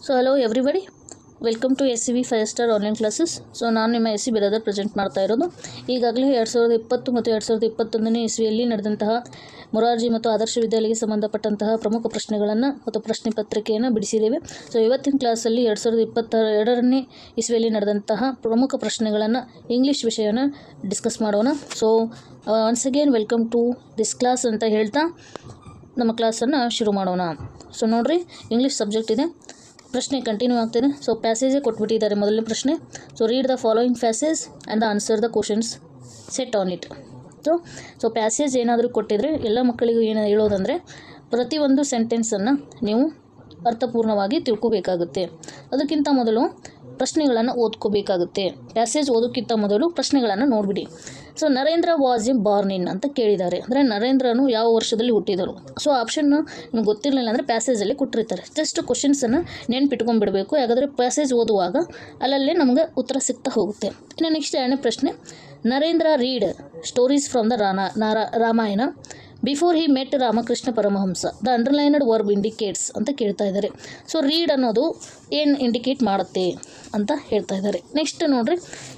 So hello everybody, welcome to S C V 5 star online classes. So ನಾನು ನಿಮ್ಮ S C Biradar present ಮಾಡ್ತಾ ಇರೋದು. ಈಗಾಗಲೇ 2020 ಮತ್ತು 2021ನೇ ಇಸ್ವಿಯಲ್ಲಿ ನಡೆದಂತಹ ಮೊರಾರ್ಜಿ ಮತ್ತು ಆದರ್ಶ ವಿದ್ಯಾಲಯಕ್ಕೆ ಸಂಬಂಧಪಟ್ಟಂತಹ ಪ್ರಮುಖ ಪ್ರಶ್ನೆಗಳನ್ನು ಮತ್ತು ಪ್ರಶ್ನೆ ಪತ್ರಿಕೆಯನ್ನು ಬಿಡಿಸಿದ್ದೇವೆ. ಸೊ ಇವತ್ತಿನ ಕ್ಲಾಸಲ್ಲಿ 2022ನೇ ಇಸ್ವಿಯಲ್ಲಿ ನಡೆದಂತಹ ಪ್ರಮುಖ ಪ್ರಶ್ನೆಗಳನ್ನು ಇಂಗ್ಲೀಷ್ ವಿಷಯನ ಡಿಸ್ಕಸ್ ಮಾಡೋಣ. So once again welcome to this class ಅಂತ ಹೇಳ್ತಾ ನಮ್ಮ ಕ್ಲಾಸನ್ನು ಶುರು ಮಾಡೋಣ. ಸೊ ನೋಡಿರಿ, ಇಂಗ್ಲೀಷ್ ಸಬ್ಜೆಕ್ಟ್ ಇದೆ. ಪ್ರಶ್ನೆ ಕಂಟಿನ್ಯೂ ಆಗ್ತಿದೆ. ಸೊ ಪ್ಯಾಸೇಜೇ ಕೊಟ್ಬಿಟ್ಟಿದ್ದಾರೆ ಮೊದಲನೇ ಪ್ರಶ್ನೆ. So read the following passage and answer the questions set on it. So passage ಏನಾದರೂ ಕೊಟ್ಟಿದ್ರೆ ಎಲ್ಲ ಮಕ್ಕಳಿಗೂ ಏನು ಹೇಳೋದಂದರೆ, ಪ್ರತಿಯೊಂದು ಸೆಂಟೆನ್ಸನ್ನು ನೀವು ಅರ್ಥಪೂರ್ಣವಾಗಿ ತಿಳ್ಕೋಬೇಕಾಗುತ್ತೆ. ಅದಕ್ಕಿಂತ ಮೊದಲು ಪ್ರಶ್ನೆಗಳನ್ನು ಓದ್ಕೋಬೇಕಾಗುತ್ತೆ. ಪ್ಯಾಸೇಜ್ ಓದೋಕ್ಕಿಂತ ಮೊದಲು ಪ್ರಶ್ನೆಗಳನ್ನು ನೋಡಿಬಿಡಿ. So Narendra was a born in ಅಂತ ಕೇಳಿದ್ದಾರೆ. ಅಂದರೆ ನರೇಂದ್ರನು ಯಾವ ವರ್ಷದಲ್ಲಿ ಹುಟ್ಟಿದರು. ಸೊ ಆಪ್ಷನ್ನು ನಿಮ್ಗೆ ಗೊತ್ತಿರಲಿಲ್ಲ ಅಂದರೆ ಪ್ಯಾಸೇಜಲ್ಲಿ ಕೊಟ್ಟಿರ್ತಾರೆ. ಜಸ್ಟ್ ಕ್ವಶನ್ಸನ್ನು ನೆನ್ಪಿಟ್ಕೊಂಡ್ಬಿಡಬೇಕು. ಯಾಕಂದರೆ ಪ್ಯಾಸೇಜ್ ಓದುವಾಗ ಅಲ್ಲಲ್ಲೇ ನಮಗೆ ಉತ್ತರ ಸಿಗ್ತಾ ಹೋಗುತ್ತೆ. ಇನ್ನು ನೆಕ್ಸ್ಟ್ ಎರಡನೇ ಪ್ರಶ್ನೆ, Narendra read stories from the Ramayana before he met Ramakrishna Paramahamsa. The underlined verb indicates ಅಂತ ಕೇಳ್ತಾ ಇದ್ದಾರೆ. ಸೊ ರೀಡ್ ಅನ್ನೋದು ಏನು ಇಂಡಿಕೇಟ್ ಮಾಡುತ್ತೆ ಅಂತ ಹೇಳ್ತಾ ಇದ್ದಾರೆ. ನೆಕ್ಸ್ಟ್ ನೋಡ್ರಿ,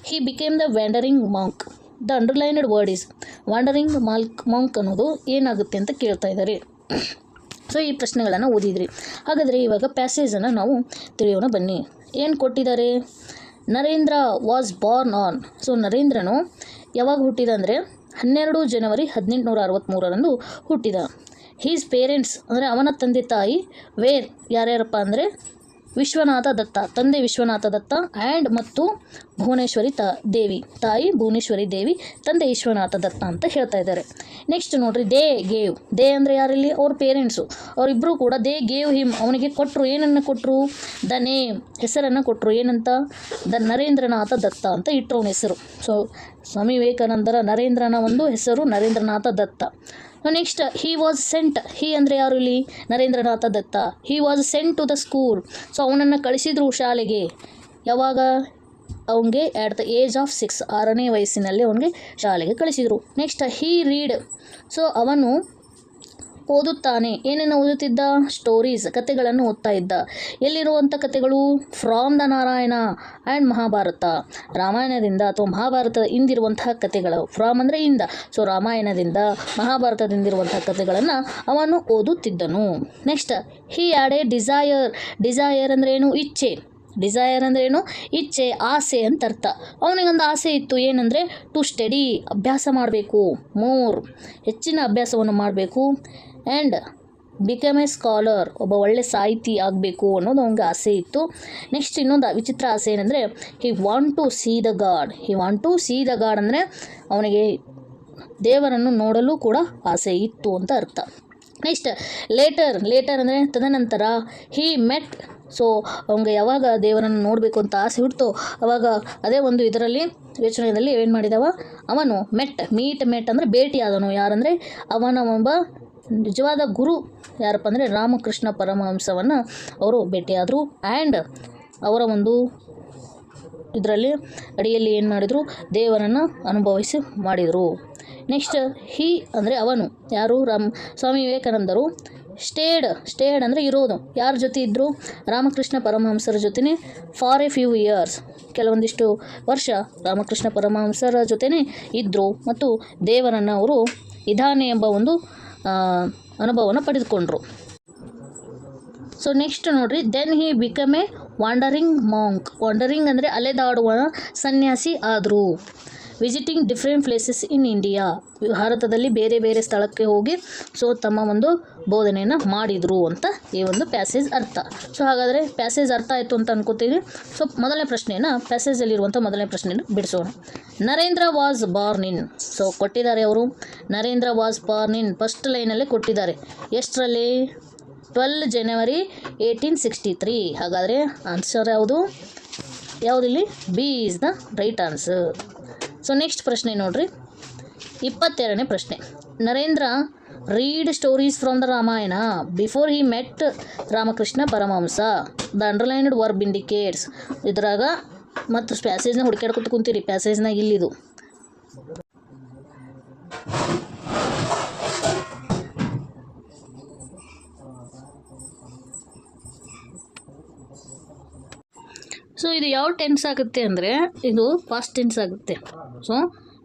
he became the wandering monk. The underlined word is wandering monk ಅನ್ನೋದು ಏನಾಗುತ್ತೆ ಅಂತ ಕೇಳ್ತಾ ಇದ್ದಾರೆ. ಸೊ ಈ ಪ್ರಶ್ನೆಗಳನ್ನು ಓದಿದ್ರಿ. ಹಾಗಾದರೆ ಇವಾಗ ಪ್ಯಾಸೇಜನ್ನು ನಾವು ತಿಳಿಯೋಣ ಬನ್ನಿ. ಏನು ಕೊಟ್ಟಿದ್ದಾರೆ? Narendra was born on. So ನರೇಂದ್ರನು ಯಾವಾಗ ಹುಟ್ಟಿದ ಅಂದರೆ 12 ಜನವರಿ 1863ರಂದು ಹುಟ್ಟಿದ. ಹೀಸ್ ಪೇರೆಂಟ್ಸ್ ಅಂದರೆ ಅವನ ತಂದೆ ತಾಯಿ ವೇರ್ ಯಾರ್ಯಾರಪ್ಪ ಅಂದರೆ ವಿಶ್ವನಾಥ ದತ್ತ, ತಂದೆ ವಿಶ್ವನಾಥ ದತ್ತ ಆ್ಯಂಡ್ ಮತ್ತು ಭುವನೇಶ್ವರಿ ದೇವಿ, ತಾಯಿ ಭುವನೇಶ್ವರಿ ದೇವಿ, ತಂದೆ ವಿಶ್ವನಾಥ ದತ್ತ ಅಂತ ಹೇಳ್ತಾ ಇದ್ದಾರೆ. ನೆಕ್ಸ್ಟ್ ನೋಡ್ರಿ, ದೇ ಗೇವ್. ದೇ ಅಂದರೆ ಯಾರಲ್ಲಿ? ಅವ್ರ ಪೇರೆಂಟ್ಸು. ಅವರಿಬ್ಬರು ಕೂಡ ದೇ ಗೇವ್ ಹಿಮ್, ಅವನಿಗೆ ಕೊಟ್ಟರು. ಏನನ್ನು ಕೊಟ್ಟರು? ದ ನೇಮ್, ಹೆಸರನ್ನು ಕೊಟ್ಟರು. ಏನಂತ? ದ ನರೇಂದ್ರನಾಥ ದತ್ತ ಅಂತ ಇಟ್ಟರು ಅವನ ಹೆಸರು. ಸೊ ಸ್ವಾಮಿ ವಿವೇಕಾನಂದರ ನರೇಂದ್ರನ ಒಂದು ಹೆಸರು Narendranath Datta. Next, he was sent. He ಅಂದರೆ ಯಾರು ಇಲ್ಲಿ? Narendranath Datta. He was sent to the school. So ಅವನನ್ನು ಕಳಿಸಿದರು ಶಾಲೆಗೆ. ಯಾವಾಗ? ಅವನಿಗೆ ಆಟ್ ದ ಏಜ್ ಆಫ್ 6, 6ನೇ ವಯಸ್ಸಿನಲ್ಲಿ ಅವನಿಗೆ ಶಾಲೆಗೆ ಕಳಿಸಿದರು. Next, he read. ಸೊ ಅವನು ಓದುತ್ತಾನೆ. ಏನೇನು ಓದುತ್ತಿದ್ದ? ಸ್ಟೋರೀಸ್, ಕಥೆಗಳನ್ನು ಓದ್ತಾ ಇದ್ದ. ಎಲ್ಲಿರುವಂಥ ಕಥೆಗಳು? From the Narayana and Mahabharata. ರಾಮಾಯಣದಿಂದ ಅಥವಾ ಮಹಾಭಾರತದ ಹಿಂದಿರುವಂತಹ ಕಥೆಗಳು. ಫ್ರಾಮ್ ಅಂದರೆ ಇಂದ. ಸೊ ರಾಮಾಯಣದಿಂದ ಮಹಾಭಾರತದಿಂದಿರುವಂತಹ ಕಥೆಗಳನ್ನು ಅವನು ಓದುತ್ತಿದ್ದನು. Next, he had a desire. Desire ಅಂದರೆ ಏನು? ಇಚ್ಛೆ. ಡಿಸೈರ್ ಅಂದರೆ ಏನು? ಇಚ್ಛೆ, ಆಸೆ ಅಂತ ಅರ್ಥ. ಅವನಿಗೊಂದು ಆಸೆ ಇತ್ತು. ಏನಂದರೆ ಟು ಸ್ಟಡಿ, ಅಭ್ಯಾಸ ಮಾಡಬೇಕು. ಮೋರ್, ಹೆಚ್ಚಿನ ಅಭ್ಯಾಸವನ್ನು ಮಾಡಬೇಕು. ಆ್ಯಂಡ್ ಬಿಕಮ್ ಎ ಸ್ಕಾಲರ್, ಒಬ್ಬ ಒಳ್ಳೆ ಸಾಹಿತಿ ಆಗಬೇಕು ಅನ್ನೋದು ಅವನಿಗೆ ಆಸೆ ಇತ್ತು. ನೆಕ್ಸ್ಟ್ ಇನ್ನೊಂದು ವಿಚಿತ್ರ ಆಸೆ ಏನಂದರೆ he want to see the god. He want to see the god ಅಂದರೆ ಅವನಿಗೆ ದೇವರನ್ನು ನೋಡಲು ಕೂಡ ಆಸೆ ಇತ್ತು ಅಂತ ಅರ್ಥ. Next, litre. ಲೇಟರ್ ಅಂದರೆ ತದನಂತರ. ಹಿ ಮೆಟ್. ಸೊ ಅವನಿಗೆ ಯಾವಾಗ ದೇವರನ್ನು ನೋಡಬೇಕು ಅಂತ ಆಸೆ ಹುಟ್ಟಿತು ಅವಾಗ ಅದೇ ಒಂದು ಇದರಲ್ಲಿ ಯೋಚನೆಯಲ್ಲಿ ಏನು ಮಾಡಿದವ ಅವನು ಮೀಟ್ ಅಂದರೆ ಭೇಟಿಯಾದನು. ಯಾರಂದರೆ ಅವನ ಒಬ್ಬ ನಿಜವಾದ ಗುರು ಯಾರಪ್ಪ ಅಂದರೆ ರಾಮಕೃಷ್ಣ ಪರಮಹಂಸವನ್ನು ಅವರು ಭೇಟಿಯಾದರು. ಆ್ಯಂಡ್ ಅವರ ಒಂದು ಇದರಲ್ಲಿ ಅಡಿಯಲ್ಲಿ ಏನು ಮಾಡಿದರು? ದೇವರನ್ನು ಅನುಭವಿಸಿ ಮಾಡಿದರು. ನೆಕ್ಸ್ಟ್, ಹಿ ಅಂದರೆ ಅವನು ಯಾರು? ಸ್ವಾಮಿ ವಿವೇಕಾನಂದರು ಸ್ಟೇಡ್ ಅಂದರೆ ಇರೋದು. ಯಾರ ಜೊತೆ ಇದ್ದರು? ರಾಮಕೃಷ್ಣ ಪರಮಹಂಸರ ಜೊತೆನೇ ಫಾರ್ ಎ ಫ್ಯೂ ಇಯರ್ಸ್, ಕೆಲವೊಂದಿಷ್ಟು ವರ್ಷ ರಾಮಕೃಷ್ಣ ಪರಮಹಂಸರ ಜೊತೆನೇ ಇದ್ದರು ಮತ್ತು ದೇವರನ್ನು ಅವರು ಇದಾನೆ ಎಂಬ ಒಂದು ಅನುಭವವನ್ನು ಪಡೆದುಕೊಂಡ್ರು. ಸೊ ನೆಕ್ಸ್ಟ್ ನೋಡ್ರಿ, then he become a wandering monk. Wandering ಅಂದರೆ ಅಲೆದಾಡುವ ಸನ್ಯಾಸಿ ಆದರು. Visiting different places in India. ಭಾರತದಲ್ಲಿ ಬೇರೆ ಬೇರೆ ಸ್ಥಳಕ್ಕೆ ಹೋಗಿ ಸೊ ತಮ್ಮ ಒಂದು ಬೋಧನೆಯನ್ನು ಮಾಡಿದರು ಅಂತ ಈ ಒಂದು ಪ್ಯಾಸೇಜ್ ಅರ್ಥ. ಸೊ ಹಾಗಾದರೆ ಪ್ಯಾಸೇಜ್ ಅರ್ಥ ಆಯಿತು ಅಂತ ಅನ್ಕೋತೀನಿ. ಸೊ ಮೊದಲನೇ ಪ್ರಶ್ನೆಯನ್ನು, ಪ್ಯಾಸೇಜಲ್ಲಿರುವಂಥ ಮೊದಲನೇ ಪ್ರಶ್ನೆಯನ್ನು ಬಿಡಿಸೋಣ. Narendra was born in. So ಕೊಟ್ಟಿದ್ದಾರೆ ಅವರು Narendra was born in first ಲೈನಲ್ಲೇ ಕೊಟ್ಟಿದ್ದಾರೆ. ಎಷ್ಟರಲ್ಲಿ? 12 ಜನವರಿ 1863. ಹಾಗಾದರೆ ಆನ್ಸರ್ ಯಾವುದಿಲ್ಲಿ? B is the right answer. So next ಪ್ರಶ್ನೆ ನೋಡ್ರಿ, 22ನೇ ಪ್ರಶ್ನೆ. Narendra read stories from the Ramayana before he met Ramakrishna Paramahamsa. The underlined verb indicates. ಇದ್ರಾಗ ಮತ್ತು ಪ್ಯಾಸೇಜ್ನ ಹುಡುಕಾಡ್ಕೊತ ಕುಂತೀರಿ. ಪ್ಯಾಸೇಜ್ನಾಗ ಇಲ್ಲಿದು ಸೊ ಇದು ಯಾವ ಟೆನ್ಸ್ ಆಗುತ್ತೆ ಅಂದರೆ ಇದು ಪಾಸ್ಟ್ ಟೆನ್ಸ್ ಆಗುತ್ತೆ. ಸೊ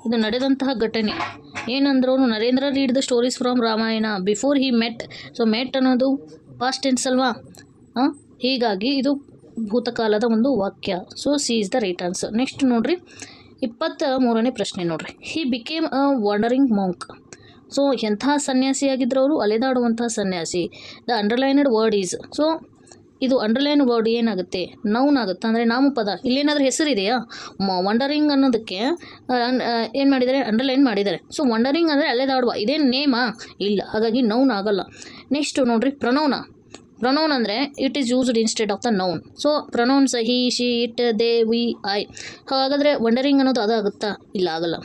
ಇದು ನಡೆದಂತಹ ಘಟನೆ. ಏನಂದ್ರು Narendra read the stories from Ramayana before he met. So met ಅನ್ನೋದು ಪಾಸ್ಟ್ ಟೆನ್ಸ್ ಅಲ್ವಾ, ಹೀಗಾಗಿ ಇದು ಭೂತಕಾಲದ ಒಂದು ವಾಕ್ಯ. So C is the right answer. Next ನೋಡ್ರಿ 23ನೇ ಪ್ರಶ್ನೆ ನೋಡ್ರಿ. He became a wandering monk. So ಎಂತಹ ಸನ್ಯಾಸಿಯಾಗಿದ್ದರು ಅವರು? ಅಲೆದಾಡುವಂತಹ ಸನ್ಯಾಸಿ. The underlined word is. So ಇದು ಅಂಡರ್ಲೈನ್ ವರ್ಡ್ ಏನಾಗುತ್ತೆ? ನೌನ್ ಆಗುತ್ತೆ, ಅಂದರೆ ನಾಮಪದ. ಇಲ್ಲೇನಾದರೂ ಹೆಸರಿದೆಯಾ? ವಂಡರಿಂಗ್ ಅನ್ನೋದಕ್ಕೆ ಏನು ಮಾಡಿದ್ದಾರೆ? ಅಂಡರ್ಲೈನ್ ಮಾಡಿದ್ದಾರೆ. ಸೊ ವಂಡರಿಂಗ್ ಅಂದರೆ ಅಲೆದಾಡುವ, ಇದೇನು ನೇಮಾ? ಇಲ್ಲ, ಹಾಗಾಗಿ ನೌನ್ ಆಗಲ್ಲ. ನೆಕ್ಸ್ಟ್ ನೋಡ್ರಿ ಪ್ರನೌನ. ಪ್ರನೌನ್ ಅಂದರೆ it is used instead of the noun. So pronouns he, she, it, they, we, I. ಹಾಗಾದರೆ ವಂಡರಿಂಗ್ ಅನ್ನೋದು ಅದಾಗುತ್ತಾ? ಇಲ್ಲ, ಆಗಲ್ಲ.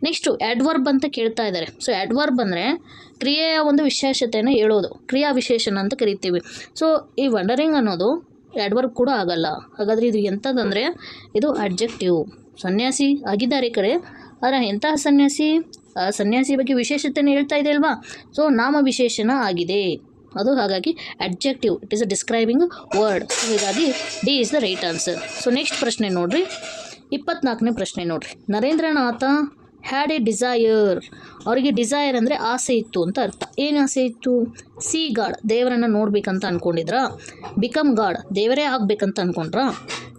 ನೆಕ್ಸ್ಟು ಆ್ಯಡ್ವರ್ಬ್ ಅಂತ ಕೇಳ್ತಾ ಇದ್ದಾರೆ. ಸೊ ಆ್ಯಡ್ವರ್ಬ್ ಅಂದರೆ ಕ್ರಿಯೆಯ ಒಂದು ವಿಶೇಷತೆಯನ್ನು ಹೇಳೋದು, ಕ್ರಿಯಾ ವಿಶೇಷಣ ಅಂತ ಕರಿತೀವಿ. ಸೊ ಈ ವಂಡರಿಂಗ್ ಅನ್ನೋದು ಆ್ಯಡ್ವರ್ಬ್ ಕೂಡ ಆಗಲ್ಲ. ಹಾಗಾದರೆ ಇದು ಎಂಥದ್ದಂದರೆ ಇದು ಅಡ್ಜೆಕ್ಟಿವ್. ಸನ್ಯಾಸಿ ಆಗಿದ್ದಾರೆ ಕಡೆ, ಆದರೆ ಎಂತಹ ಸನ್ಯಾಸಿ? ಆ ಸನ್ಯಾಸಿ ಬಗ್ಗೆ ವಿಶೇಷತೆಯನ್ನು ಹೇಳ್ತಾ ಇದೆ ಅಲ್ವಾ? ಸೊ ನಾಮ ವಿಶೇಷಣ ಆಗಿದೆ ಅದು, ಹಾಗಾಗಿ adjective. It is a describing word. ಹೀಗಾಗಿ D is the right answer. So next ಪ್ರಶ್ನೆ ನೋಡ್ರಿ 24ನೇ ಪ್ರಶ್ನೆ ನೋಡ್ರಿ. Narendranath had a desire. ಅವರಿಗೆ ಡಿಸೈರ್ ಅಂದರೆ ಆಸೆ ಇತ್ತು ಅಂತ ಅರ್ಥ. ಏನು ಆಸೆ ಇತ್ತು? ಸಿ ಗಾಡ್, ದೇವರನ್ನು ನೋಡ್ಬೇಕಂತ ಅಂದ್ಕೊಂಡಿದ್ರಾ? ಬಿಕಮ್ ಗಾಡ್, ದೇವರೇ ಆಗಬೇಕಂತ ಅಂದ್ಕೊಂಡ್ರಾ?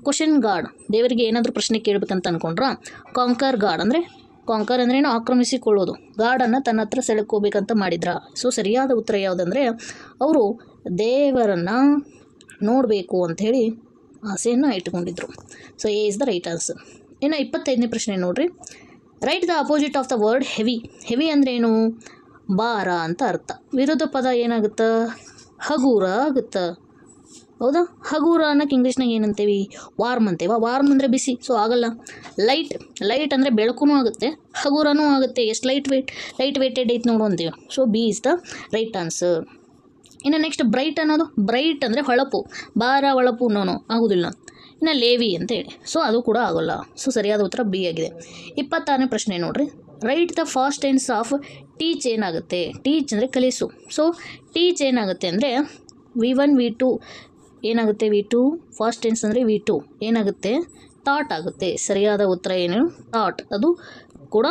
ಕ್ವಶನ್ ಗಾಡ್, ದೇವರಿಗೆ ಏನಾದರೂ ಪ್ರಶ್ನೆ ಕೇಳಬೇಕಂತ ಅಂದ್ಕೊಂಡ್ರಾ? ಕಾಂಕರ್ ಗಾಡ್ ಅಂದರೆ, ಕಾಂಕರ್ ಅಂದ್ರೇನು? ಆಕ್ರಮಿಸಿಕೊಳ್ಳೋದು. ಗಾಡನ್ನು ತನ್ನ ಹತ್ರ ಸೆಳೆಕೋಬೇಕಂತ ಮಾಡಿದ್ರ? ಸೊ ಸರಿಯಾದ ಉತ್ತರ ಯಾವುದಂದರೆ ಅವರು ದೇವರನ್ನು ನೋಡಬೇಕು ಅಂಥೇಳಿ ಆಸೆಯನ್ನು ಇಟ್ಕೊಂಡಿದ್ರು. So A is the right answer. ಇನ್ನು 25ನೇ ಪ್ರಶ್ನೆ ನೋಡ್ರಿ. Right the opposite of the word heavy. Heavy ಅಂದರೆ ಏನು? ಭಾರ ಅಂತ ಅರ್ಥ. ವಿರುದ್ಧ ಪದ ಏನಾಗುತ್ತೆ? ಹಗೂರ ಆಗುತ್ತೆ. ಹೌದಾ? ಹಗೂರ ಅನ್ನೋಕ್ಕೆ ಇಂಗ್ಲೀಷ್ನಾಗ ಏನಂತೇವಿ? ವಾರ್ಮ್ ಅಂತೇವ. ವಾರ್ಮ್ ಅಂದರೆ ಬಿಸಿ. ಸೊ ಆಗಲ್ಲ. ಲೈಟ್, ಲೈಟ್ ಅಂದರೆ ಬೆಳಕೂ ಆಗುತ್ತೆ, ಹಗೂರನೂ ಆಗುತ್ತೆ. ಎಷ್ಟು ಲೈಟ್ ವೇಟೆಡ್ ಐತೆ ನೋಡು ಅಂತೀವಿ. So B is the right answer. ಇನ್ನು ನೆಕ್ಸ್ಟ್ ಬ್ರೈಟ್ ಅನ್ನೋದು. ಬ್ರೈಟ್ ಅಂದರೆ ಹೊಳಪು, ಭಾರ ಹೊಳಪು ನೋನು ಆಗೋದಿಲ್ಲ. ಇನ್ನು ಲೇವಿ ಅಂತ ಹೇಳಿ, ಸೊ ಅದು ಕೂಡ ಆಗೋಲ್ಲ. ಸೊ ಸರಿಯಾದ ಉತ್ತರ ಬಿ ಆಗಿದೆ. 26ನೇ ಪ್ರಶ್ನೆ ನೋಡ್ರಿ. Right the past tense of teach ಏನಾಗುತ್ತೆ? ಟೀಚ್ ಅಂದರೆ ಕಲಿಸು. ಸೊ ಟೀಚ್ ಏನಾಗುತ್ತೆ ಅಂದರೆ V1 V2 ಏನಾಗುತ್ತೆ? V2 ಫಾಸ್ಟ್ ಟೆನ್ಸ್ ಅಂದರೆ V2 ಏನಾಗುತ್ತೆ? ಥಾಟ್ ಆಗುತ್ತೆ. ಸರಿಯಾದ ಉತ್ತರ ಏನು? ಥಾಟ್. ಅದು ಕೂಡ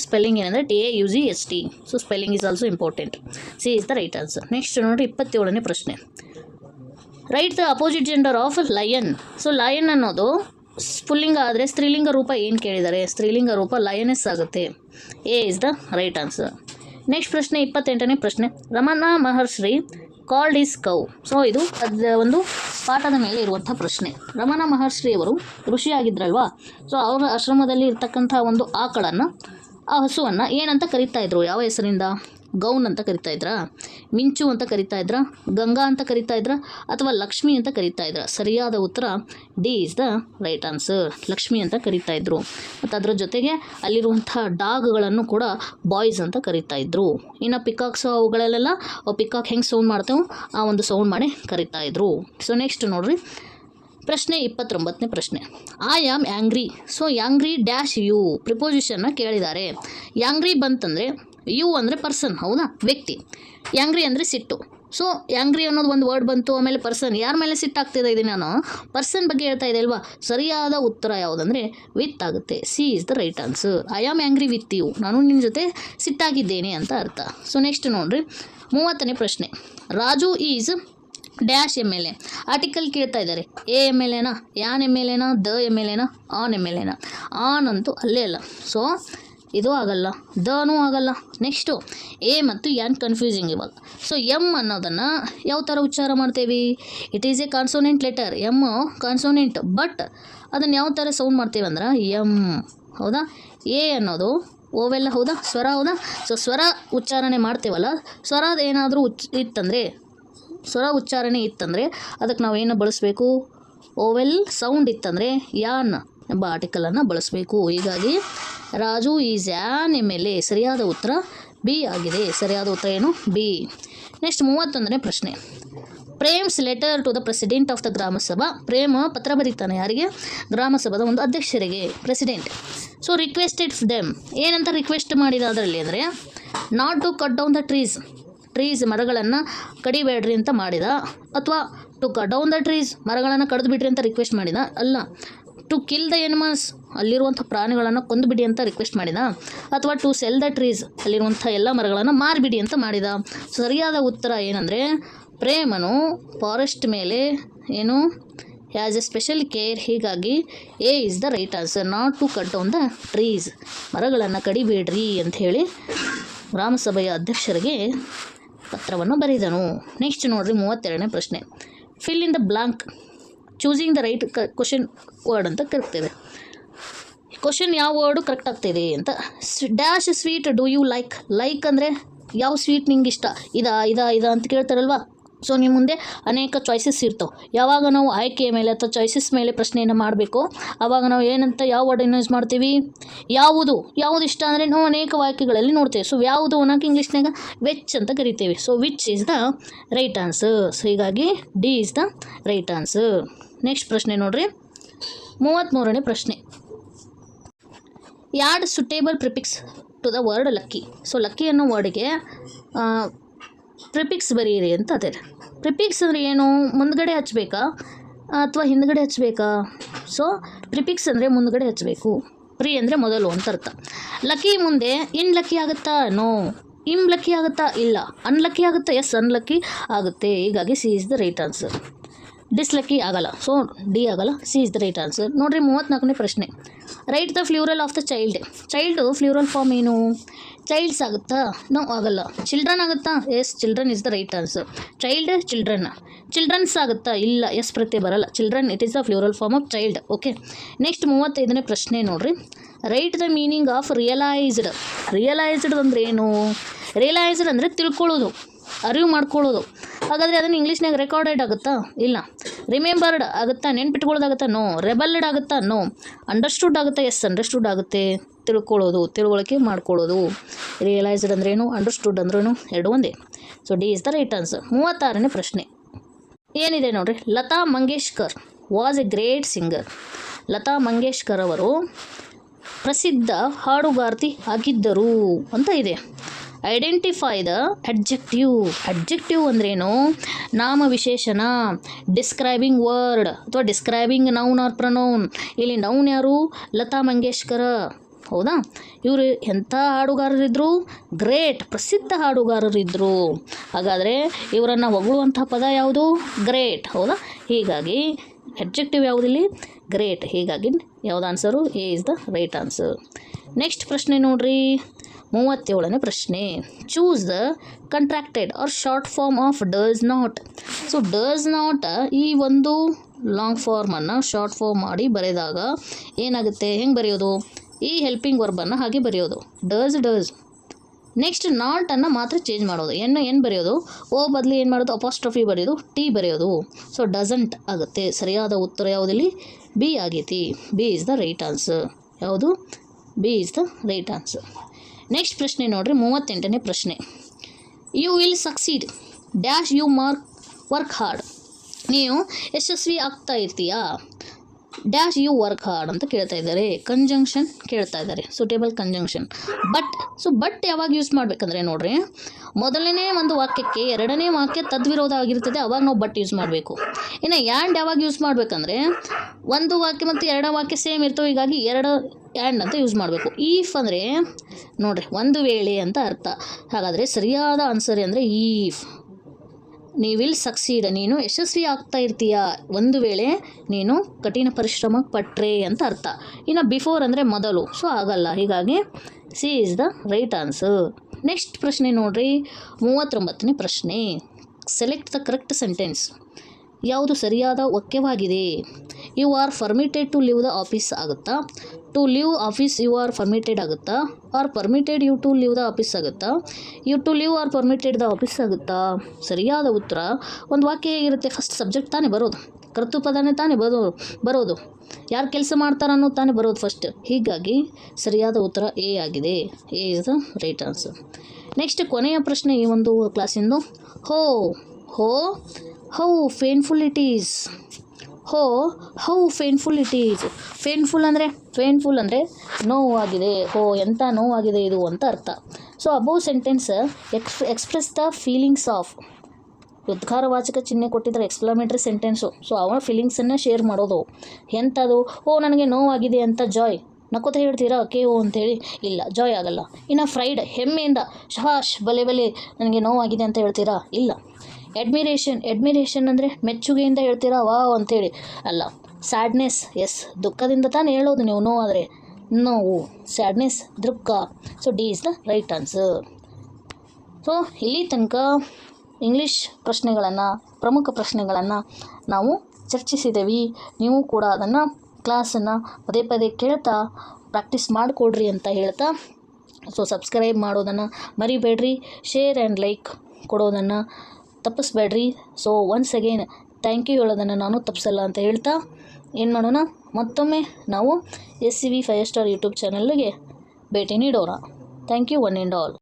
ಸ್ಪೆಲ್ಲಿಂಗ್ ಏನಂದರೆ TAUGHT. So spelling is also important. C is the right answer. Next ನೋಡಿ 27ನೇ ಪ್ರಶ್ನೆ. Write the opposite gender of lion. So lion ಅನ್ನೋದು ಪುಲ್ಲಿಂಗ ಆದರೆ ಸ್ತ್ರೀಲಿಂಗ ರೂಪ ಏನು ಕೇಳಿದ್ದಾರೆ? ಸ್ತ್ರೀಲಿಂಗ ರೂಪ ಲಯನೆಸ್ ಆಗುತ್ತೆ. A is the right answer. Next ಪ್ರಶ್ನೆ 28ನೇ ಪ್ರಶ್ನೆ. ರಮಣ ಮಹರ್ಷಿ ಕಾಲ್ಡ್ ಈಸ್ ಕೌ. ಸೊ ಇದು ಒಂದು ಪಾಠದ ಮೇಲೆ ಇರುವಂಥ ಪ್ರಶ್ನೆ. ರಮಣ ಮಹರ್ಷಿಯವರು ಋಷಿಯಾಗಿದ್ರಲ್ವಾ? ಸೊ ಅವರ ಆಶ್ರಮದಲ್ಲಿ ಇರ್ತಕ್ಕಂಥ ಒಂದು ಆಕಳನ್ನು, ಆ ಹಸುವನ್ನು ಏನಂತ ಕರಿತಾ ಇದ್ರು? ಯಾವ ಹೆಸರಿಂದ? ಗೌನ್ ಅಂತ ಕರಿತಾ ಇದ್ರಾ? ಮಿಂಚು ಅಂತ ಕರಿತಾ ಇದ್ರಾ? ಗಂಗಾ ಅಂತ ಕರಿತಾ ಇದ್ರಾ? ಅಥವಾ ಲಕ್ಷ್ಮಿ ಅಂತ ಕರಿತಾ ಇದ್ರಾ? ಸರಿಯಾದ ಉತ್ತರ D is the right answer. Lakshmi ಅಂತ ಕರಿತಾ ಇದ್ರು. ಮತ್ತು ಅದರ ಜೊತೆಗೆ ಅಲ್ಲಿರುವಂಥ ಡಾಗ್ಗಳನ್ನು ಕೂಡ ಬಾಯ್ಸ್ ಅಂತ ಕರಿತಾ ಇದ್ರು. ಇನ್ನು ಪಿಕಾಕ್ಸ್ ಅವುಗಳಲ್ಲೆಲ್ಲ ಪಿಕಾಕ್ ಹೆಂಗೆ ಸೌಂಡ್ ಮಾಡ್ತೇವೆ ಆ ಒಂದು ಸೌಂಡ್ ಮಾಡಿ ಕರಿತಾ ಇದ್ರು. ಸೊ ನೆಕ್ಸ್ಟ್ ನೋಡ್ರಿ ಪ್ರಶ್ನೆ 29ನೇ ಪ್ರಶ್ನೆ. I am angry. So angry dash you ಪ್ರಿಪೋಸಿಷನ್ನ ಕೇಳಿದ್ದಾರೆ. ಆ್ಯಂಗ್ರಿ ಬಂತಂದರೆ ಯು ಅಂದರೆ ಪರ್ಸನ್, ಹೌದಾ? ವ್ಯಕ್ತಿ. ಆ್ಯಂಗ್ರಿ ಅಂದರೆ ಸಿಟ್ಟು. ಸೊ ಆ್ಯಂಗ್ರಿ ಅನ್ನೋದು ಒಂದು ವರ್ಡ್ ಬಂತು, ಆಮೇಲೆ ಪರ್ಸನ್. ಯಾರ ಮೇಲೆ ಸಿಟ್ಟಾಗ್ತಿದೆ ಇದೆ? ನಾನು ಪರ್ಸನ್ ಬಗ್ಗೆ ಹೇಳ್ತಾ ಇದೆ ಅಲ್ವಾ? ಸರಿಯಾದ ಉತ್ತರ ಯಾವುದಂದರೆ ವಿತ್ ಆಗುತ್ತೆ. C is the right answer. I am angry with you, ನಾನು ನಿಮ್ಮ ಜೊತೆ ಸಿಟ್ಟಾಗಿದ್ದೇನೆ ಅಂತ ಅರ್ಥ. ಸೊ ನೆಕ್ಸ್ಟ್ ನೋಡ್ರಿ 30ನೇ ಪ್ರಶ್ನೆ. Raju is dash M L A. Article ಕೇಳ್ತಾ ಇದ್ದಾರೆ. ಎ ಎಮ್ ಎಲ್ ಎನಾ? ಯಾನ್ ಎಮ್ ಎಲ್ ಎನಾ? ದ ಎಮ್ ಎಲ್ ಎನಾ? ಆನ್ ಎಮ್ ಎಲ್ ಎನಾ? ಆನ್ ಅಂತೂ ಅಲ್ಲೇ ಅಲ್ಲ. ಸೊ ಇದು ಆಗಲ್ಲ, ದನೂ ಆಗಲ್ಲ. ನೆಕ್ಸ್ಟು ಎ ಮತ್ತು ಯಾನ್ ಕನ್ಫ್ಯೂಸಿಂಗ್ ಇವಾಗ. ಸೊ ಎಮ್ ಅನ್ನೋದನ್ನು ಯಾವ ಥರ ಉಚ್ಚಾರ ಮಾಡ್ತೇವೆ? It is A consonant letter. M consonant, but ಅದನ್ನು ಯಾವ ಥರ ಸೌಂಡ್ ಮಾಡ್ತೇವೆ ಅಂದ್ರೆ ಎಮ್, ಹೌದಾ? ಎ ಅನ್ನೋದು ಓವೆಲ್ಲ, ಹೌದಾ? ಸ್ವರ, ಹೌದಾ? ಸೊ ಸ್ವರ ಉಚ್ಚಾರಣೆ ಮಾಡ್ತೇವಲ್ಲ, ಸ್ವರದ ಏನಾದರೂ ಸ್ವರ ಉಚ್ಚಾರಣೆ ಇತ್ತಂದರೆ ಅದಕ್ಕೆ ನಾವು ಏನು ಬಳಸಬೇಕು? ಓವೆಲ್ ಸೌಂಡ್ ಇತ್ತಂದರೆ ಯಾನ್ ಎಂಬ ಆರ್ಟಿಕಲನ್ನು ಬಳಸಬೇಕು. ಹೀಗಾಗಿ ರಾಜು ಈಸ್ ಯಾನ್ ಎಮ್ ಎಲ್ ಎ. ಸರಿಯಾದ ಉತ್ತರ ಬಿ ಆಗಿದೆ. ಸರಿಯಾದ ಉತ್ತರ ಏನು? ಬಿ. ನೆಕ್ಸ್ಟ್ 31ನೇ ಪ್ರಶ್ನೆ. Prem's letter to the president of the Gram Sabha. ಪ್ರೇಮ ಪತ್ರ ಬರೀತಾನೆ ಯಾರಿಗೆ? ಗ್ರಾಮ ಸಭಾದ ಒಂದು ಅಧ್ಯಕ್ಷರಿಗೆ, ಪ್ರೆಸಿಡೆಂಟ್. ಸೊ ರಿಕ್ವೆಸ್ಟೆಡ್ ದೆಮ್, ಏನಂತ ರಿಕ್ವೆಸ್ಟ್ ಮಾಡಿದ ಅದರಲ್ಲಿ ಅಂದರೆ not to cut down the trees. Trees ಮರಗಳನ್ನು ಕಡಿಬೇಡ್ರಿ ಅಂತ ಮಾಡಿದ, ಅಥವಾ to cut down the trees ಮರಗಳನ್ನು ಕಡಿದು ಬಿಡ್ರಿ ಅಂತ ರಿಕ್ವೆಸ್ಟ್ ಮಾಡಿದ? ಅಲ್ಲ. ಟು ಕಿಲ್ ದ ಎನಿಮಲ್ಸ್ ಅಲ್ಲಿರುವಂಥ ಪ್ರಾಣಿಗಳನ್ನು ಕೊಂದುಬಿಡಿ ಅಂತ ರಿಕ್ವೆಸ್ಟ್ ಮಾಡಿದ, ಅಥವಾ ಟು ಸೆಲ್ ದ ಟ್ರೀಸ್ ಅಲ್ಲಿರುವಂಥ ಎಲ್ಲ ಮರಗಳನ್ನು ಮಾರಿಬಿಡಿ ಅಂತ ಮಾಡಿದ? ಸರಿಯಾದ ಉತ್ತರ ಏನಂದರೆ ಪ್ರೇಮನು ಫಾರೆಸ್ಟ್ ಮೇಲೆ ಏನು ಆ್ಯಸ್ ಎ ಸ್ಪೆಷಲ್ ಕೇರ್, ಹೀಗಾಗಿ A is the right answer, not to cut down the trees ಮರಗಳನ್ನು ಕಡಿಬೇಡ್ರಿ ಅಂಥೇಳಿ ಗ್ರಾಮಸಭೆಯ ಅಧ್ಯಕ್ಷರಿಗೆ ಪತ್ರವನ್ನು ಬರೆದನು. ನೆಕ್ಸ್ಟ್ ನೋಡ್ರಿ 32ನೇ ಪ್ರಶ್ನೆ. Fill in the blank choosing the right question word ಅಂತ ಕರಿತೇವೆ. ಕ್ವಶನ್ ಯಾವ ವರ್ಡು ಕರೆಕ್ಟ್ ಆಗ್ತಿದೆ ಅಂತ. Dash sweet do you like? Like ಅಂದರೆ ಯಾವ ಸ್ವೀಟ್ ನಿಂಗೆ ಇಷ್ಟ? ಇದಾ ಅಂತ ಕೇಳ್ತಾರಲ್ವಾ. ಸೊ ನಿಮ್ಮ ಮುಂದೆ ಅನೇಕ ಚಾಯ್ಸಸ್ ಇರ್ತವೆ. ಯಾವಾಗ ನಾವು ಆಯ್ಕೆಯ ಮೇಲೆ ಅಥವಾ ಚಾಯ್ಸಸ್ ಮೇಲೆ ಪ್ರಶ್ನೆಯನ್ನು ಮಾಡಬೇಕು, ಆವಾಗ ನಾವು ಏನಂತ ಯಾವ ವರ್ಡನ್ನು ಯೂಸ್ ಮಾಡ್ತೀವಿ? ಯಾವುದು ಇಷ್ಟ ಅಂದರೆ ನಾವು ಅನೇಕ ವಾಕ್ಯಗಳಲ್ಲಿ ನೋಡ್ತೇವೆ. ಸೊ ಯಾವುದು ಅನ್ನೋಕೆ ಇಂಗ್ಲೀಷ್ನಾಗ ವೆಚ್ ಅಂತ ಕರಿತೇವೆ. So which is the right answer. So ಹೀಗಾಗಿ D is the right answer. Next ಪ್ರಶ್ನೆ ನೋಡ್ರಿ, 33ನೇ ಪ್ರಶ್ನೆ. Add suitable prefix to the word lucky. So lucky ಅನ್ನೋ ವರ್ಡ್ಗೆ ಪ್ರಿಫಿಕ್ಸ್ ಬರೀರಿ ಅಂತ ಅದೇ. ಪ್ರಿಫಿಕ್ಸ್ ಅಂದರೆ ಏನು? ಮುಂದ್ಗಡೆ ಹಚ್ಚಬೇಕಾ ಅಥವಾ ಹಿಂದ್ಗಡೆ ಹಚ್ಚಬೇಕಾ? ಸೊ ಪ್ರಿಫಿಕ್ಸ್ ಅಂದರೆ ಮುಂದ್ಗಡೆ ಹಚ್ಚಬೇಕು. ಪ್ರಿ ಅಂದರೆ ಮೊದಲು ಅಂತ ಅರ್ಥ. ಲಕ್ಕಿ ಮುಂದೆ ಇನ್ ಲಕ್ಕಿ ಆಗುತ್ತಾ? ನೋ. ಇಮ್ ಲಕ್ಕಿ ಆಗುತ್ತಾ? ಇಲ್ಲ. ಅನ್ಲಕ್ಕಿ ಆಗುತ್ತಾ? ಎಸ್, ಅನ್ಲಕ್ಕಿ ಆಗುತ್ತೆ. ಹೀಗಾಗಿ C is the right answer. Dislucky ಆಗಲ್ಲ. ಸೊ ಡಿ ಆಗಲ್ಲ, C is the right answer. ನೋಡಿರಿ 34ನೇ ಪ್ರಶ್ನೆ. Write the plural of the child. Child plural form ಏನು? ಚೈಲ್ಡ್ಸ್ ಆಗುತ್ತಾ? ನೋ, ಆಗಲ್ಲ. ಚಿಲ್ಡ್ರನ್ ಆಗುತ್ತಾ? Yes, children is the right answer. Child children. Childrens ಆಗುತ್ತಾ? ಇಲ್ಲ, ಎಸ್ ಪ್ರತ್ಯಯ ಬರಲ್ಲ. Children it is the ಫ್ಲೂರಲ್ form of child. Okay. Next 35ನೇ ಪ್ರಶ್ನೆ ನೋಡ್ರಿ. Right the meaning of realised. Realised ಅಂದರೆ ಏನು? ರಿಯಲೈಸ್ಡ್ ಅಂದರೆ ತಿಳ್ಕೊಳ್ಳೋದು, ಅರಿವು ಮಾಡ್ಕೊಳ್ಳೋದು. ಹಾಗಾದರೆ ಅದನ್ನು ಇಂಗ್ಲೀಷ್ನಾಗ ರೆಕಾರ್ಡೆಡ್ ಆಗುತ್ತಾ? ಇಲ್ಲ. ರಿಮೆಂಬರ್ಡ್ ಆಗುತ್ತಾ? ನೆನ್ಪಿಟ್ಕೊಳ್ಳೋದಾಗುತ್ತಾ? ನೋ. ರೆಬಲ್ಡ್ ಆಗುತ್ತಾ? ನೋ. ಅಂಡರ್ಸ್ಟುಡ್ ಆಗುತ್ತಾ? ಎಸ್, ಅಂಡರ್ಸ್ಟುಡ್ ಆಗುತ್ತೆ. ತಿಳ್ಕೊಳ್ಳೋದು, ತಿಳುವಳಿಕೆ ಮಾಡ್ಕೊಳ್ಳೋದು. ರಿಯಲೈಸ್ಡ್ ಅಂದ್ರೇನು, ಅಂಡರ್ಸ್ಟುಡ್ ಅಂದ್ರೇನು, ಎರಡು ಒಂದೇ. So D is the right answer. 36ನೇ ಪ್ರಶ್ನೆ ಏನಿದೆ ನೋಡ್ರಿ. Lata Mangeshkar was a great singer. Lata Mangeshkar ಅವರು ಪ್ರಸಿದ್ಧ ಹಾಡುಗಾರ್ತಿ ಆಗಿದ್ದರು ಅಂತ ಇದೆ. Identify the adjective. ಅಡ್ಜೆಕ್ಟಿವ್ ಅಂದ್ರೇನು? ನಾಮ ವಿಶೇಷಣ, ಡಿಸ್ಕ್ರೈಬಿಂಗ್ ವರ್ಡ್ ಅಥವಾ ಡಿಸ್ಕ್ರೈಬಿಂಗ್ ನೌನ್ ಆರ್ ಪ್ರನೌನ್. ಇಲ್ಲಿ ನೌನ್ ಯಾರು? ಲತಾ ಮಂಗೇಶ್ಕರ. ಹೌದಾ? ಇವರು ಎಂಥ ಹಾಡುಗಾರರಿದ್ದರು? ಗ್ರೇಟ್, ಪ್ರಸಿದ್ಧ ಹಾಡುಗಾರರಿದ್ದರು. ಹಾಗಾದರೆ ಇವರನ್ನು ಹೊಗಳುವಂಥ ಪದ ಯಾವುದು? ಗ್ರೇಟ್. ಹೌದಾ? ಹೀಗಾಗಿ ಅಡ್ಜೆಕ್ಟಿವ್ ಯಾವುದಿಲ್ಲಿ? ಗ್ರೇಟ್. ಹೀಗಾಗಿ ಯಾವ್ದು answer? A is the right answer. Next ಪ್ರಶ್ನೆ ನೋಡ್ರಿ, 37ನೇ ಪ್ರಶ್ನೆ. Choose the contracted or short form of does not. So does not ಈ ಒಂದು ಲಾಂಗ್ ಫಾರ್ಮನ್ನು ಶಾರ್ಟ್ ಫಾರ್ಮ್ ಮಾಡಿ ಬರೆದಾಗ ಏನಾಗುತ್ತೆ? ಹೆಂಗೆ ಬರೆಯೋದು? ಈ ಹೆಲ್ಪಿಂಗ್ ವರ್ಬನ್ನು ಹಾಗೆ ಬರೆಯೋದು, ಡಸ್. ನೆಕ್ಸ್ಟ್ ನಾಟನ್ನು ಮಾತ್ರ ಚೇಂಜ್ ಮಾಡೋದು. ಎನ್ ಬರೆಯೋದು, ಓ ಬದಲು ಏನು ಮಾಡೋದು? ಅಪಾಸ್ಟ್ರಫಿ ಬರೆಯೋದು, ಟಿ ಬರೆಯೋದು. ಸೊ ಡಸಂಟ್ ಆಗುತ್ತೆ. ಸರಿಯಾದ ಉತ್ತರ ಯಾವುದಿಲ್ಲಿ? ಬಿ ಆಗೈತಿ. B is the right answer. ಯಾವುದು? B is the right answer. Next ಪ್ರಶ್ನೆ ನೋಡ್ರಿ, 38ನೇ ಪ್ರಶ್ನೆ. You will succeed dash you work hard. ನೀವು ಯಶಸ್ವಿ ಆಗ್ತಾ ಇರ್ತೀಯಾ? ಡ್ಯಾಶ್ ಯು ವರ್ಕ್ ಹಾರ್ಡ್ ಅಂತ ಕೇಳ್ತಾ ಇದ್ದಾರೆ. ಕಂಜಂಕ್ಷನ್ ಕೇಳ್ತಾ ಇದ್ದಾರೆ, ಸೂಟೇಬಲ್ ಕಂಜಂಕ್ಷನ್. ಬಟ್ ಯಾವಾಗ ಯೂಸ್ ಮಾಡಬೇಕಂದ್ರೆ ನೋಡ್ರಿ, ಮೊದಲನೇ ಒಂದು ವಾಕ್ಯಕ್ಕೆ ಎರಡನೇ ವಾಕ್ಯ ತದ್ವಿರೋಧ ಆಗಿರ್ತದೆ, ಅವಾಗ ನಾವು ಬಟ್ ಯೂಸ್ ಮಾಡಬೇಕು. ಇನ್ನು ಆ್ಯಂಡ್ ಯಾವಾಗ ಯೂಸ್ ಮಾಡಬೇಕಂದ್ರೆ ಒಂದು ವಾಕ್ಯ ಮತ್ತು ಎರಡನೇ ವಾಕ್ಯ ಸೇಮ್ ಇರ್ತವೆ, ಹೀಗಾಗಿ ಎರಡು ಆ್ಯಂಡ್ ಅಂತ ಯೂಸ್ ಮಾಡಬೇಕು. ಈಫ್ ಅಂದರೆ ನೋಡ್ರಿ ಒಂದು ವೇಳೆ ಅಂತ ಅರ್ಥ. ಹಾಗಾದರೆ ಸರಿಯಾದ ಆನ್ಸರ್ ಅಂದರೆ ಈಫ್. ನೀವು ವಿಲ್ ಸಕ್ಸೀಡ್, ನೀನು ಯಶಸ್ವಿ ಆಗ್ತಾ ಇರ್ತೀಯ ಒಂದು ವೇಳೆ ನೀನು ಕಠಿಣ ಪರಿಶ್ರಮ ಪಟ್ರೆ ಅಂತ ಅರ್ಥ. ಇನ್ನು ಬಿಫೋರ್ ಅಂದರೆ ಮೊದಲು, ಸೊ ಆಗಲ್ಲ. ಹೀಗಾಗಿ C is the right answer. Next ಪ್ರಶ್ನೆ ನೋಡ್ರಿ, 39ನೇ ಪ್ರಶ್ನೆ. Select the correct sentence. ಯಾವುದು ಸರಿಯಾದ ವಾಕ್ಯವಾಗಿದೆ? You are permitted to leave the office ಆಗುತ್ತಾ? To leave office you are permitted ಆಗುತ್ತಾ? Are permitted you to leave the office ಆಗುತ್ತಾ? You to leave are permitted the office ಆಗುತ್ತಾ? ಸರಿಯಾದ ಉತ್ತರ, ಒಂದು ವಾಕ್ಯ ಹೇಗಿರುತ್ತೆ? ಫಸ್ಟ್ ಸಬ್ಜೆಕ್ಟ್ ತಾನೇ ಬರೋದು, ಕರ್ತೃಪದನೇ ತಾನೇ ಬರೋದು, ಯಾರು ಕೆಲಸ ಮಾಡ್ತಾರೆ ಅನ್ನೋದು ತಾನೇ ಬರೋದು ಫಸ್ಟ್. ಹೀಗಾಗಿ ಸರಿಯಾದ ಉತ್ತರ ಎ ಆಗಿದೆ. A is the right answer. Next ಕೊನೆಯ ಪ್ರಶ್ನೆ ಈ ಒಂದು ಕ್ಲಾಸಿಂದು. How painful it is. How painful it is. Painful ಅಂದರೆ ನೋವಾಗಿದೆ. ಎಂಥ ನೋವಾಗಿದೆ ಇದು ಅಂತ ಅರ್ಥ. So above sentence express the feelings of, ಉದ್ಗಾರವಾಚಕ ಚಿಹ್ನೆ ಕೊಟ್ಟಿದ್ದಾರೆ ಎಕ್ಸ್ಪ್ಲಮೇಟ್ರಿ ಸೆಂಟೆನ್ಸು. ಸೊ ಅವನ ಫೀಲಿಂಗ್ಸನ್ನು ಶೇರ್ ಮಾಡೋದು. ಎಂಥದ್ದು, ಓ ನನಗೆ ನೋವಾಗಿದೆ ಅಂತ ಜಾಯ್ ನಕ್ಕೋತ ಹೇಳ್ತೀರಾ ಓ ಅಂತೇಳಿ, ಇಲ್ಲ ಜಾಯ್ ಆಗಲ್ಲ. ಇನ್ನು ಫ್ರೈಡ್, ಹೆಮ್ಮೆಯಿಂದ ಶಹಾಶ್ ಬಲೆ ಬಲೆ ನನಗೆ ನೋವಾಗಿದೆ ಅಂತ ಹೇಳ್ತೀರಾ, ಇಲ್ಲ. ಎಡ್ಮಿರೇಷನ್ ಅಂದರೆ ಮೆಚ್ಚುಗೆಯಿಂದ ಹೇಳ್ತೀರಾ ವಾವ್ ಅಂತೇಳಿ, ಅಲ್ಲ. ಸ್ಯಾಡ್ನೆಸ್, ಎಸ್ ದುಃಖದಿಂದ ತಾನೇ ಹೇಳೋದು ನೀವು ನೋವಾದರೆ, ನೋವು ಸ್ಯಾಡ್ನೆಸ್ ದುಃಖ. So D is the right answer. So ಇಲ್ಲಿ ತನಕ ಇಂಗ್ಲೀಷ್ ಪ್ರಶ್ನೆಗಳನ್ನು, ಪ್ರಮುಖ ಪ್ರಶ್ನೆಗಳನ್ನು ನಾವು ಚರ್ಚಿಸಿದ್ದೀವಿ. ನೀವು ಕೂಡ ಅದನ್ನು ಕ್ಲಾಸನ್ನು ಪದೇ ಪದೇ ಕೇಳ್ತಾ ಪ್ರಾಕ್ಟೀಸ್ ಮಾಡಿಕೊಡ್ರಿ ಅಂತ ಹೇಳ್ತಾ, ಸೊ ಸಬ್ಸ್ಕ್ರೈಬ್ ಮಾಡೋದನ್ನು ಮರಿಬೇಡ್ರಿ, ಶೇರ್ ಆ್ಯಂಡ್ ಲೈಕ್ ಕೊಡೋದನ್ನು ತಪ್ಪಿಸ್ಬೇಡ್ರಿ. So once again thank you ಹೇಳೋದನ್ನು ನಾನು ತಪ್ಪಿಸಲ್ಲ ಅಂತ ಹೇಳ್ತಾ ಏನು ಮಾಡೋಣ, ಮತ್ತೊಮ್ಮೆ ನಾವು SCV 5 ಸ್ಟಾರ್ ಯೂಟ್ಯೂಬ್ ಚಾನಲ್ಗೆ ಭೇಟಿ ನೀಡೋಣ. Thank you one and all.